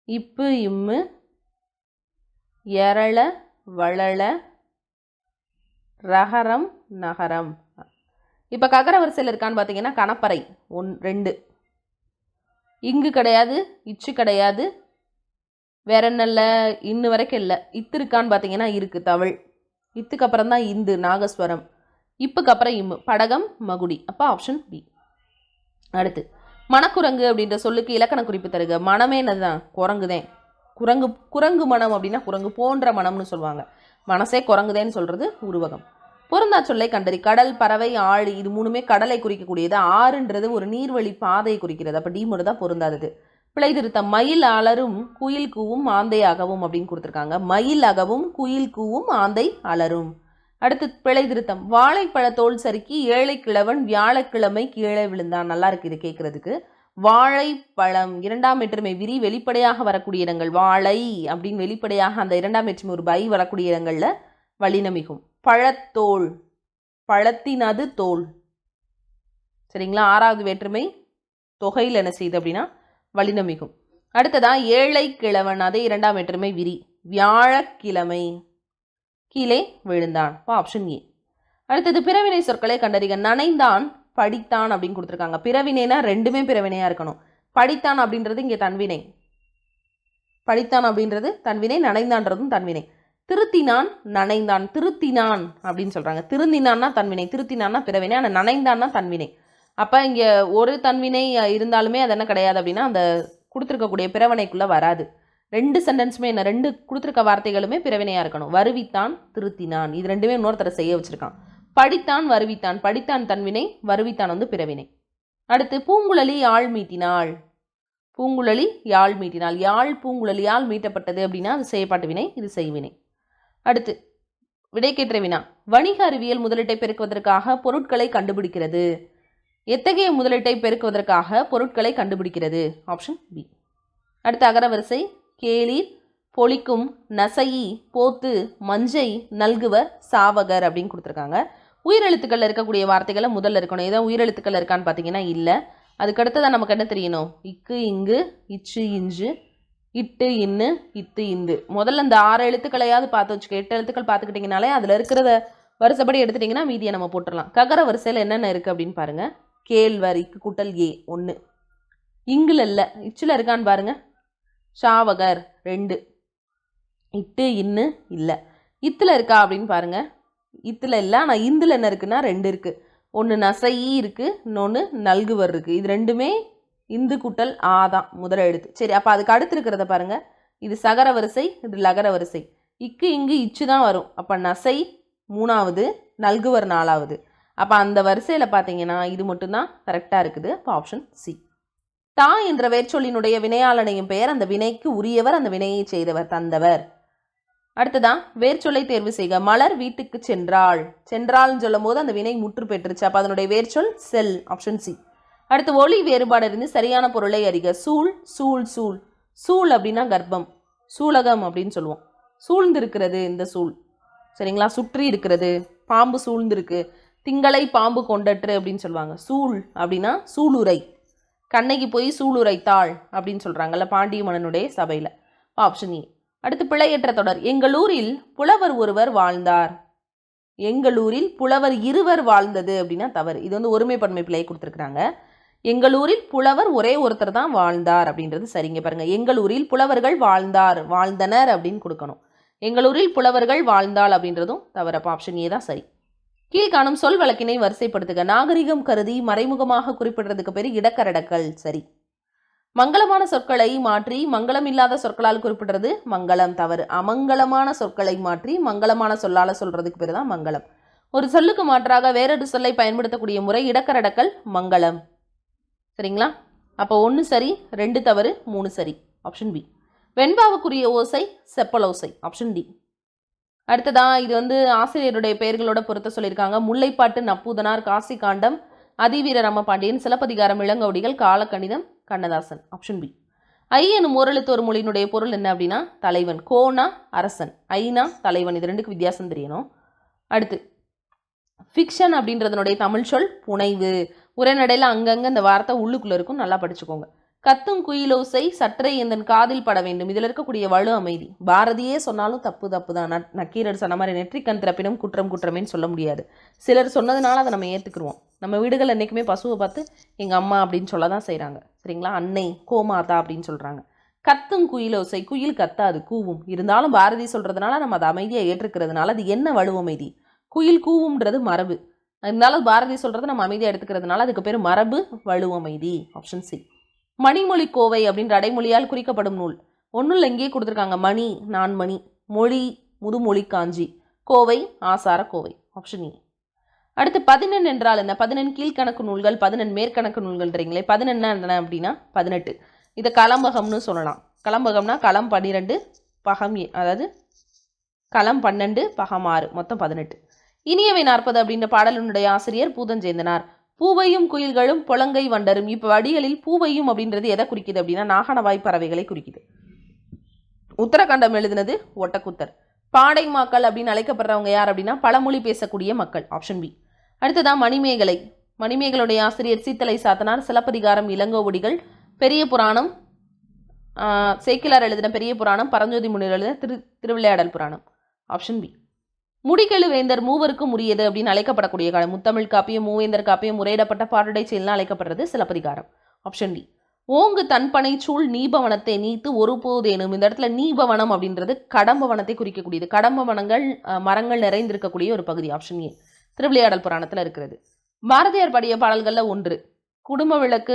இப்பு, இம்மு, எரள, வளள, ரகரம், நகரம். இப்போ ககர வரிசையில் இருக்கான்னு பார்த்தீங்கன்னா கணப்பறை 1, 2. இங்கு கிடையாது, இச்சு கிடையாது, வேற என்ன இல்லை, இன்னு வரைக்கும் இல்லை. இத்து இருக்கான்னு பார்த்தீங்கன்னா இருக்குது, தவிழ். இத்துக்கு அப்புறம் தான் இந்து, நாகஸ்வரம். இப்புக்கு அப்புறம் இம்மு, படகம், மகுடி. அப்போ ஆப்ஷன் பி. அடுத்து மணக்குரங்கு அப்படின்ற சொல்லுக்கு இலக்கண குறிப்பு தருக. மனமே என்னதுதான்? குரங்குதேன். குரங்கு மனம் அப்படின்னா குரங்கு போன்ற மனம்னு சொல்லுவாங்க. மனசே குரங்குதேன்னு சொல்கிறது உருவகம். பொருந்தா சொல்லை கண்டறி. கடல், பறவை, ஆழி, இது 3மே கடலை குறிக்கக்கூடியது. ஆறுன்றது ஒரு நீர்வழி பாதையை குறிக்கிறது. அப்போ டி மட்டும் தான் பொருந்தாதது. பிழை திருத்தம். மயில் அலரும், குயில் கூவும், ஆந்தை அகவும் அப்படின்னு கொடுத்துருக்காங்க. மயில் அகவும், குயில் கூவும், ஆந்தை அலரும். அடுத்து பிழை திருத்தம். வாழைப்பழத்தோல் சறுக்கி ஏழை கிழவன் வியாழக்கிழமை கீழே விழுந்தான். நல்லா இருக்கு இது கேட்கறதுக்கு. வாழைப்பழம் 2ஆம் வேற்றுமை விரி வெளிப்படையாக வரக்கூடிய இடங்கள். வாழை அப்படின்னு வெளிப்படையாக அந்த 2ஆம் வேற்றுமை ஒரு பை வரக்கூடிய இடங்கள்ல வல்லினமிகும். பழத்தோல், பழத்தினது தோல். சரிங்களா? 6வது வேற்றுமை தொகையில் என்ன செய்யுது அப்படின்னா வல்லினமிகும். அடுத்ததா ஏழை கிழவன், அதே 2ஆம் வேற்றுமை விரி. வியாழக்கிழமை கீழே விழுந்தான். Option A. அடுத்தது பிறவினை சொற்களை கண்டறிக. நனைந்தான், படித்தான் அப்படின்னு கொடுத்துருக்காங்க. பிறவினைனா 2மே பிறவினையாக இருக்கணும். படித்தான் அப்படின்றது இங்கே தன்வினை. படித்தான் அப்படின்றது தன்வினை, நனைந்தான்றதும் தன்வினை. திருத்தினான், நனைந்தான். திருத்தினான் அப்படின்னு சொல்கிறாங்க. திருந்தினான்னா தன்வினை, திருத்தினான்னா பிறவினை, ஆனால் நனைந்தான்னா தன்வினை. அப்போ இங்கே ஒரு தன்வினை இருந்தாலுமே அது என்ன கிடையாது அப்படின்னா அந்த கொடுத்துருக்கக்கூடிய பிறவினைக்குள்ளே வராது. 2 சென்டென்ஸுமே என்ன, 2 கொடுத்துருக்க வார்த்தைகளுமே பிறவினையாக இருக்கணும். வருவித்தான், திருத்தினான், இது ரெண்டுமே இன்னொருத்தரை செய்ய வச்சுருக்கான். படித்தான், வருவித்தான். படித்தான் தன்வினை, வருவித்தான் வந்து பிறவினை. அடுத்து பூங்குழலி யாழ் மீட்டினாள். பூங்குழலி யாழ் மீட்டினாள். யாழ் பூங்குழலியால் மீட்டப்பட்டது அப்படின்னா அது செயற்பாட்டு வினை, இது செய்வினை. அடுத்து விடைக்கேற்ற வினா. வணிக அறிவியல் முதலீட்டை பெருக்குவதற்காக பொருட்களை கண்டுபிடிக்கிறது. எத்தகைய முதலீட்டை பெருக்குவதற்காக பொருட்களை கண்டுபிடிக்கிறது? Option B. அடுத்து அகரவரிசை. கேளீர், பொலிக்கும், நசையி, போத்து, மஞ்சை, நல்குவர், சாவகர் அப்படின்னு கொடுத்துருக்காங்க. உயிரெழுத்துக்களில் இருக்கக்கூடிய வார்த்தைகளை முதல்ல இருக்கணும். ஏதாவது உயிரெழுத்துக்கள் இருக்கான்னு பார்த்தீங்கன்னா இல்லை. அதுக்கடுத்ததான் நமக்கு என்ன தெரியணும்? இக்கு, இங்கு, இச்சு, இஞ்சு, இட்டு, இன்னு, இத்து, இந்து. முதல்ல இந்த 6 எழுத்துக்களையாவது பார்த்து வச்சுக்க. 8 எழுத்துக்கள் பார்த்துக்கிட்டிங்கனாலே அதில் இருக்கிறத வருஷப்படி எடுத்துட்டிங்கன்னா மீதியை நம்ம போட்டுடலாம். ககர வரிசையில் என்னென்ன இருக்குது அப்படின்னு பாருங்கள். கேழ்வர், இக்கு கூட்டல் ஏ 1. இங்குல இல்லை, இச்சில் இருக்கான்னு பாருங்கள். சாவகர் 2. இட்டு, இன்னு இல்லை. இத்தில் இருக்கா அப்படின்னு பாருங்கள். இத்தில் இல்லை, ஆனால் இந்தில் என்ன இருக்குன்னா 2 இருக்குது. ஒன்று நசையி இருக்குது, இன்னொன்று நல்குவர் இருக்குது. இது ரெண்டுமே இந்து கூட்டல் ஆ தான் முதல் எழுத்து. சரி, அப்போ அதுக்கு அடுத்து இருக்கிறத பாருங்கள். இது சகர வரிசை, இது லகர வரிசை. இக்கு, இங்கு, இச்சு தான் வரும். அப்போ நசை 3வது, நல்குவர் 4வது. அப்போ அந்த வரிசையில் பார்த்தீங்கன்னா இது மட்டும்தான் கரெக்டாக இருக்குது. அப்போ ஆப்ஷன் சி. தா என்ற வேர்ச்சொல்லினுடைய வினையாளனையும் பெயர், அந்த வினைக்கு உரியவர், அந்த வினையை செய்தவர், தந்தவர். அடுத்ததான் வேர்ச்சொல்லை தேர்வு செய்க. மலர் வீட்டுக்கு சென்றாள். சென்றாள்னு சொல்லும் போது அந்த வினை முற்று பெற்றுச்சு. அப்போ அதனுடைய வேர்ச்சொல் செல். Option C. அடுத்து ஒளி வேறுபாடு இருந்து சரியான பொருளை அறிக. சூழ், சூழ், சூழ். சூழ் அப்படின்னா கர்ப்பம், சூலகம் அப்படின்னு சொல்லுவோம். சூழ்ந்திருக்கிறது இந்த சூழ், சரிங்களா? சுற்றி இருக்கிறது, பாம்பு சூழ்ந்திருக்கு. திங்களை பாம்பு கொண்டற்று அப்படின்னு சொல்லுவாங்க. சூழ் அப்படின்னா சூளுரை. கண்ணகி போய் சூளுரைத்தாள் அப்படின்னு சொல்கிறாங்கல்ல பாண்டிய மன்னனுடைய சபையில். ஆப்ஷன் இ. அடுத்து பிழையற்ற தொடர். எங்களூரில் புலவர் ஒருவர் வாழ்ந்தார். எங்களூரில் புலவர் இருவர் வாழ்ந்தது அப்படின்னா தவறு. இது வந்து ஒருமைப்பன்மை பிழையை கொடுத்துருக்குறாங்க. எங்களூரில் புலவர் ஒரே ஒருத்தர் தான் வாழ்ந்தார் அப்படின்றது சரிங்க. பாருங்க, எங்களூரில் புலவர்கள் வாழ்ந்தார், வாழ்ந்தனர் அப்படின்னு கொடுக்கணும். எங்களூரில் புலவர்கள் வாழ்ந்தாள் அப்படின்றதும் தவறு. அப்போ ஆப்ஷன் ஏ தான் சரி. கீழ்காணும் சொல் வழக்கினை வரிசைப்படுத்துக. நாகரிகம் கருதி மறைமுகமாக குறிப்பிடுறதுக்கு பேர் இடக்கரடக்கல். சரி. மங்களமான சொற்களை மாற்றி மங்களம் இல்லாத சொற்களால் குறிப்பிடுறது மங்களம். தவறு. அமங்கலமான சொற்களை மாற்றி மங்களமான சொல்லால சொல்றதுக்கு பேர் தான் மங்களம். ஒரு சொல்லுக்கு மாற்றாக வேறொரு சொல்லை பயன்படுத்தக்கூடிய முறை இடக்கரடக்கல், மங்களம். சரிங்களா? அப்போ 1 சரி, 2 தவறு, 3 சரி. Option B. வெண்பாவுக்குரிய ஓசை செப்பலோசை. Option D. அடுத்ததான் இது வந்து ஆசிரியருடைய பெயர்களோட பொருத்த சொல்லியிருக்காங்க. முல்லைப்பாட்டு, நப்பூதனார், காசி காண்டம், அதிவீர ராமபாண்டியன், சிலப்பதிகாரம், இளங்கோவடிகள், காலக்கணிதம், கண்ணதாசன். Option B. ஐ எனும் ஓரெழுத்து ஒரு மொழியினுடைய பொருள் என்ன அப்படின்னா தலைவன். கோனா அரசன், ஐனா தலைவன். இது ரெண்டுக்கு வித்தியாசம் தெரியணும். அடுத்து ஃபிக்ஷன் அப்படின்றதனுடைய தமிழ் சொல் புனைவு. உரைநடையில் அங்கங்கே இந்த வார்த்தை உள்ளுக்குள்ளே இருக்கும், நல்லா படிச்சுக்கோங்க. கத்தும் குயிலோசை சற்றே எந்தன் காதில் பட வேண்டும். இதில் இருக்கக்கூடிய வலு அமைதி. பாரதியே சொன்னாலும் தப்பு தான். நக்கீரர் சொன்ன மாதிரி நெற்றிக்கண் திறப்பினும் குற்றம் குற்றமேன்னு சொல்ல முடியாது. சிலர் சொன்னதுனால அதை நம்ம ஏற்றுக்குருவோம். நம்ம வீடுகள் என்றைக்குமே பசுவை பார்த்து எங்கள் அம்மா அப்படின்னு சொல்ல தான் செய்கிறாங்க. சரிங்களா? அன்னை, கோமாதா அப்படின்னு சொல்கிறாங்க. கத்தும் குயிலோசை, குயில் கத்தாது, கூவும். இருந்தாலும் பாரதி சொல்கிறதுனால நம்ம அதை அமைதியாக ஏற்றுக்கிறதுனால அது என்ன வலு அமைதி? குயில் கூவும்ன்றது மரபு. இருந்தாலும் பாரதி சொல்கிறத நம்ம அமைதியாக எடுத்துக்கிறதுனால அதுக்கு பேர் மரபு வலு அமைதி. Option C. மணிமொழி கோவை அப்படின்ற அடைமொழியால் குறிக்கப்படும் நூல். ஒன்றும் எங்கேயே கொடுத்துருக்காங்க. மணி, நான்மணி, மொழி, முதுமொழி காஞ்சி, கோவை, ஆசார கோவை. ஆப்ஷன் இ. அடுத்து 11 என்றால் என்ன? 11 கீழ்கணக்கு நூல்கள், 11 மேற்கணக்கு நூல்கள்ன்றீங்களே. 11 என்ன அப்படின்னா 18. இதை கலம்பகம்னு சொல்லலாம். கலம்பகம்னா களம் 12 பகம், அதாவது களம் 12 பகம் 6, மொத்தம் 18. இனியவை 40 அப்படின்ற பாடலினுடைய ஆசிரியர் பூதஞ்சேந்தனார். பூவையும் குயில்களும் புலங்கை வண்டரும். இப்போ வடிகளில் பூவையும் அப்படின்றது எதை குறிக்குது அப்படின்னா நாகனவாய் பறவைகளை குறிக்குது. உத்தரகண்டம் எழுதினது ஒட்டக்குத்தர். பாடை மாக்கள் அப்படின்னு அழைக்கப்படுறவங்க யார் அப்படின்னா பழமொழி பேசக்கூடிய மக்கள். Option B. அடுத்ததான் மணிமேகலை. மணிமேகலுடைய ஆசிரியர் சீத்தலை சாத்தனார். சிலப்பதிகாரம், இளங்கோவடிகள், பெரிய புராணம், சேக்கிலார் எழுதின பெரிய புராணம், பரஞ்சோதி முனிவர் எழுதின திருவிளையாடல் புராணம். Option B. முடிகெழு வேந்தர் மூவருக்கும் உரியது அப்படின்னு அழைக்கப்படக்கூடிய காலம். முத்தமிழ் காப்பியம், மூவேந்தர் காப்பியம், முறையிடப்பட்ட பாட்டுடை செயல்னு அழைக்கப்படுறது சிலப்பதிகாரம். Option D. ஓங்கு தன்பனை சூழ் நீபவனத்தை நீத்து ஒருபோதேனும். இந்த இடத்துல நீபவனம் அப்படின்றது கடம்ப வனத்தை குறிக்கக்கூடியது. கடம்ப வனங்கள் மரங்கள் நிறைந்திருக்கக்கூடிய ஒரு பகுதி. ஆப்ஷன் ஏ திருவிளையாடல் புராணத்தில் இருக்கிறது. பாரதியார் பாடிய பாடல்களில் ஒன்று குடும்ப விளக்கு,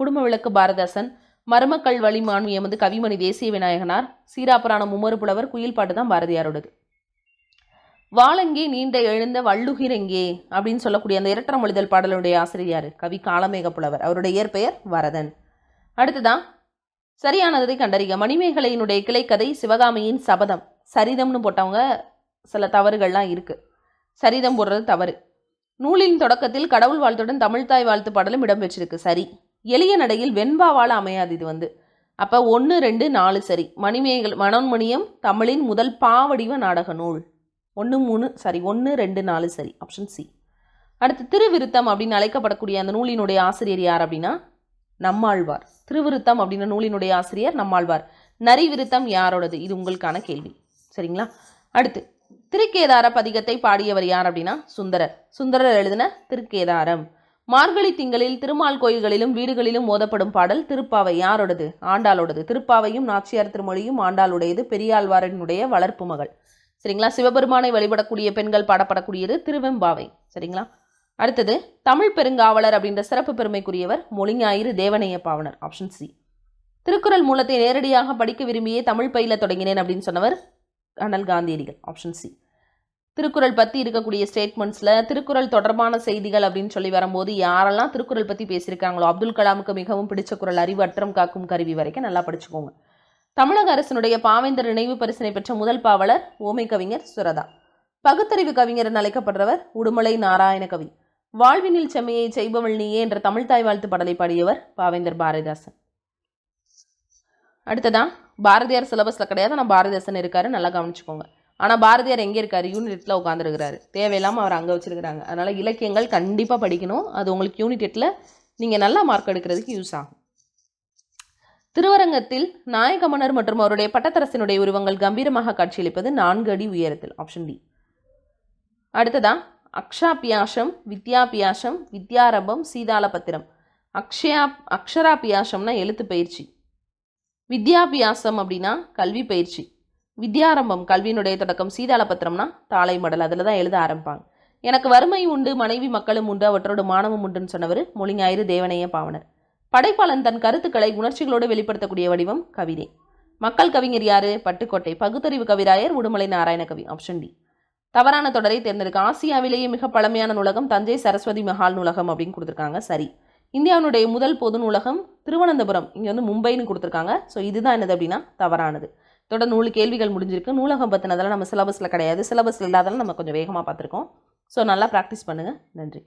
குடும்ப விளக்கு பாரதாசன், மருமக்கள் வழி மான்மியம் கவிமணி தேசிய விநாயகனார், சீராபுராணம் மும்மரு புலவர், குயில் பாட்டு தான் பாரதியாரோடது. வாழங்கே நீண்ட எழுந்த வள்ளுகிரங்கே அப்படின்னு சொல்லக்கூடிய அந்த இரட்டரம் மொழிதல் பாடலுடைய ஆசிரியர் கவி காளமேக புலவர். அவருடைய இயற்பெயர் வரதன். அடுத்துதான் சரியானதை கண்டறிக. மணிமேகலையினுடைய கிளைக்கதை சிவகாமியின் சபதம். சரிதம்னு போட்டவங்க சில தவறுகள்லாம் இருக்கு. சரிதம் போடுறது தவறு. நூலின் தொடக்கத்தில் கடவுள் வாழ்த்துடன் தமிழ்தாய் வாழ்த்து பாடலும் இடம்பெற்றிருக்கு. சரி. எளிய நடையில் வெண்பாவால் அமையாது. இது அப்போ 1, 2, 4 சரி. மனோன்மணியம் தமிழின் முதல் பாவடிவ நாடக நூல். 1, 2, 4 சரி. Option C. அடுத்து திருவிருத்தம் அப்படின்னு அழைக்கப்படக்கூடிய அந்த நூலினுடைய ஆசிரியர் யார் அப்படின்னா நம்மாழ்வார். திருவிருத்தம் அப்படின்ற நூலினுடைய ஆசிரியர் நம்மாழ்வார். நரிவிருத்தம் யாரோடது? இது உங்களுக்கான கேள்வி. சரிங்களா? அடுத்து திருக்கேதார பதிகத்தை பாடியவர் யார் அப்படின்னா சுந்தரர். சுந்தரர் எழுதின திருக்கேதாரம். மார்கழி திங்களில் திருமால் கோயில்களிலும் வீடுகளிலும் ஓதப்படும் பாடல் திருப்பாவை. யாரோடது? ஆண்டாளோடது. திருப்பாவையும் நாச்சியார் திருமொழியும் ஆண்டாளுடையது. பெரியாழ்வாரனுடைய வளர்ப்பு மகள். சரிங்களா? சிவபெருமானை வழிபடக்கூடிய பெண்கள் பாடப்படக்கூடியது திருவெம்பாவை. சரிங்களா? அடுத்தது தமிழ் பெருங்காவலர் அப்படின்ற சிறப்பு பெருமைக்குரியவர் மொழிஞாயிறு தேவனைய பாவனர். Option C. திருக்குறள் மூலத்தை நேரடியாக படிக்க விரும்பியே தமிழ் பயில தொடங்கினேன் அப்படின்னு சொன்னவர் அண்ணல் காந்தியடிகள். Option C. திருக்குறள் பற்றி இருக்கக்கூடிய ஸ்டேட்மெண்ட்ஸில் திருக்குறள் தொடர்பான செய்திகள் அப்படின்னு சொல்லி வரும்போது யாரெல்லாம் திருக்குறள் பற்றி பேசியிருக்காங்களோ அப்துல் கலாமுக்கு மிகவும் பிடிச்ச குறள் அறிவு அற்றம் காக்கும் கருவி வரைக்கும் நல்லா படிச்சுக்கோங்க. தமிழக அரசினுடைய பாவேந்தர் நினைவு பரிசினை பெற்ற முதல் பாவலர் ஓமை கவிஞர் சுரதா. பகுத்தறிவு கவிஞர் என அழைக்கப்படுறவர் உடுமலை நாராயண கவி. வாழ்வினில் செம்மையை செய்பவள் நீயே என்ற தமிழ்தாய் வாழ்த்து பாடலை பாடியவர் பாவேந்தர் பாரதிதாசன். அடுத்ததான் பாரதியார் சிலபஸில் கிடையாது, ஆனால் பாரதிதாசன் இருக்காரு, நல்லா கவனிச்சுக்கோங்க. ஆனால் பாரதியார் எங்கே இருக்காரு? யூனிட்டில் உட்காந்துருக்கிறாரு. தேவையில்லாமல் அவர் அங்கே வச்சுருக்கிறாங்க. அதனால் இலக்கியங்கள் கண்டிப்பாக படிக்கணும். அது உங்களுக்கு யூனிட்டில் நீங்கள் நல்லா மார்க் எடுக்கிறதுக்கு யூஸ் ஆகும். திருவரங்கத்தில் நாயகமன்னர் மற்றும் அவருடைய பட்டத்தரசினுடைய உருவங்கள் கம்பீரமாக காட்சியளிப்பது 4 அடி உயரத்தில். Option D. அடுத்ததான் அக்ஷாபியாசம், வித்யாபியாசம், வித்யாரம்பம், சீதாலபத்திரம். அக்ஷராபியாசம்னா எழுத்து பயிற்சி. வித்யாபியாசம் அப்படின்னா கல்வி பயிற்சி. வித்யாரம்பம் கல்வியினுடைய தொடக்கம். சீதாலபத்திரம்னா தாளை மடல், அதில் தான் எழுத ஆரம்பிப்பாங்க. எனக்கு வறுமை உண்டு, மனைவி மக்களும் உண்டு, அவற்றோடு மானமும் உண்டுன்னு சொன்னவர் மொழிஞாயிறு தேவனைய பாவனர். படைப்பாளன் தன் கருத்துக்களை உணர்ச்சிகளோடு வெளிப்படுத்தக்கூடிய வடிவம் கவிதை. மக்கள் கவிஞர் யாரு? பட்டுக்கோட்டை. பகுத்தறிவு கவிராயர் உடுமலை நாராயண கவி. Option D. தவறான தொடரை தேர்ந்தெடுக்க. ஆசியாவிலேயே மிக பழமையான நூலகம் தஞ்சை சரஸ்வதி மஹால் நூலகம் அப்படின்னு கொடுத்துருக்காங்க. சரி. இந்தியாவுடைய முதல் பொது நூலகம் திருவனந்தபுரம். இங்கே மும்பைன்னு கொடுத்துருக்காங்க. ஸோ இதுதான் என்னது அப்படின்னா தவறானது. இதோட 100 கேள்விகள் முடிஞ்சிருக்கு. நூலகம் பற்றினதெல்லாம் நம்ம சிலபஸில் கிடையாது. சிலபஸில் இல்லாதெல்லாம் நம்ம கொஞ்சம் வேகமாக பார்த்துருக்கோம். ஸோ நல்லா ப்ராக்டிஸ் பண்ணுங்கள். நன்றி.